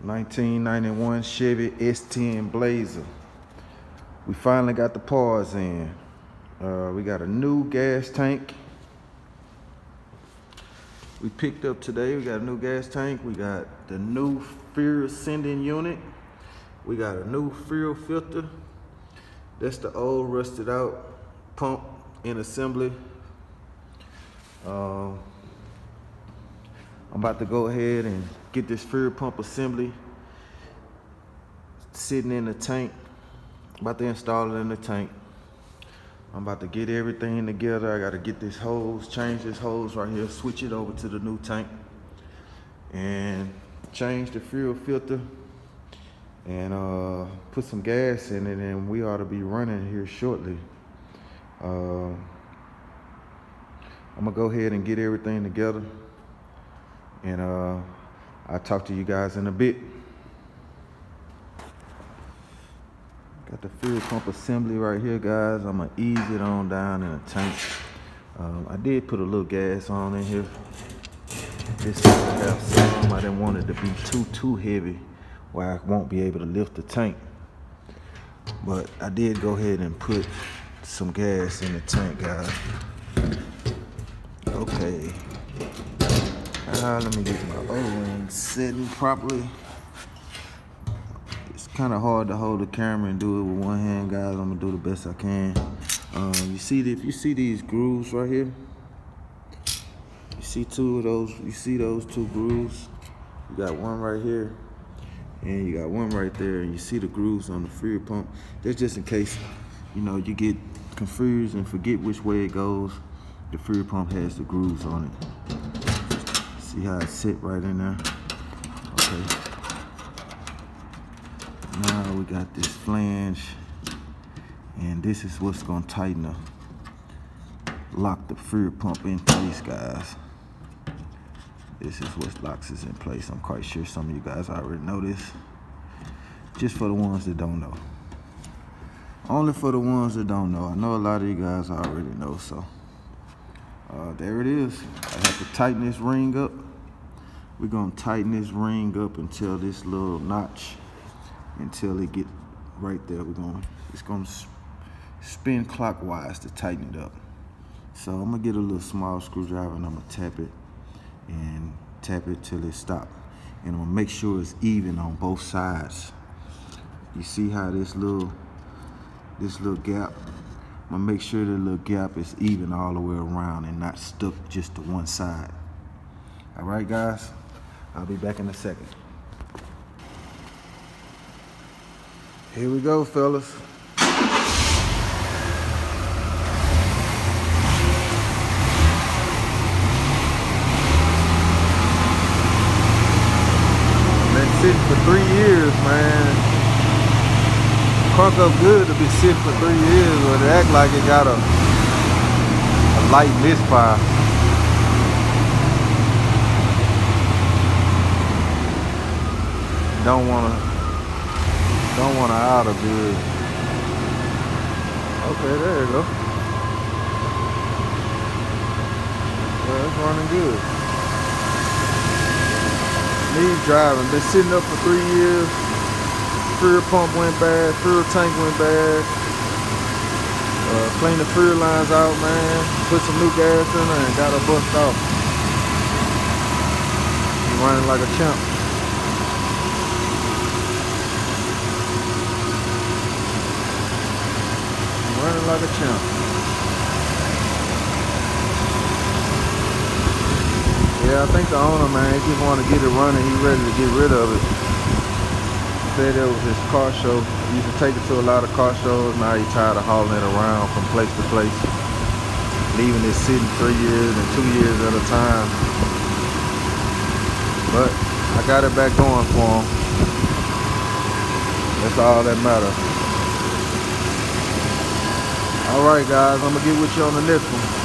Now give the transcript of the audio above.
1991 Chevy S10 Blazer. We finally got the parts in. We got a new gas tank. We picked up today. We got a new gas tank. We got the new fuel sending unit. We got a new fuel filter. That's the old rusted out pump in assembly. I'm about to go ahead and get this fuel pump assembly sitting in the tank. About to install it in the tank. I'm about to get everything together. I got to get this hose, change this hose right here, switch it over to the new tank, and change the fuel filter, and put some gas in it, and we ought to be running here shortly. I'm gonna go ahead and get everything together, and I'll talk to you guys in a bit. Got the fuel pump assembly right here, guys. I'm gonna ease it on down in the tank. I did put a little gas on in here. This will have some. I didn't want it to be too heavy where I won't be able to lift the tank. But I did go ahead and put some gas in the tank, guys. Okay. Let me get my O-ring setting properly. It's kind of hard to hold the camera and do it with one hand, guys. I'm gonna do the best I can. If you see these grooves right here, you see two of those. You see those two grooves? You got one right here, and you got one right there. And you see the grooves on the fuel pump. That's just in case, you get confused and forget which way it goes. The fuel pump has the grooves on it. See how it sit right in there? Okay. Now we got this flange, and this is what's gonna tighten up, lock the fuel pump in place, guys. This is what locks it in place. I'm quite sure some of you guys already know this. Just for the ones that don't know. Only for the ones that don't know. I know a lot of you guys already know, so. There it is. I have to tighten this ring up. We're gonna tighten this ring up until this little notch, until it get right there. It's gonna spin clockwise to tighten it up. So I'm gonna get a little small screwdriver and I'm gonna tap it till it stops. And I'm gonna make sure it's even on both sides. You see how this little gap, I'm gonna make sure the little gap is even all the way around and not stuck just to one side. All right, guys, I'll be back in a second. Here we go, fellas. Been sitting for 3 years, man. Crunk up good to be sitting for 3 years, but it act like it got a light misfire. Don't wanna out of good. Okay, there you go. Yeah, it's running good. Need driving. Been sitting up for 3 years. Fuel pump went bad. Fuel tank went bad. Cleaned the fuel lines out, man. Put some new gas in there and got her bust off. Running like a champ. Running like a champ. Yeah, I think the owner, man, he just want to get it running. He ready to get rid of it. Said it was his car show. He used to take it to a lot of car shows. Now he's tired of hauling it around from place to place, leaving it sitting 3 years and 2 years at a time. But I got it back going for him. That's all that matters. All right, guys, I'm gonna get with you on the next one.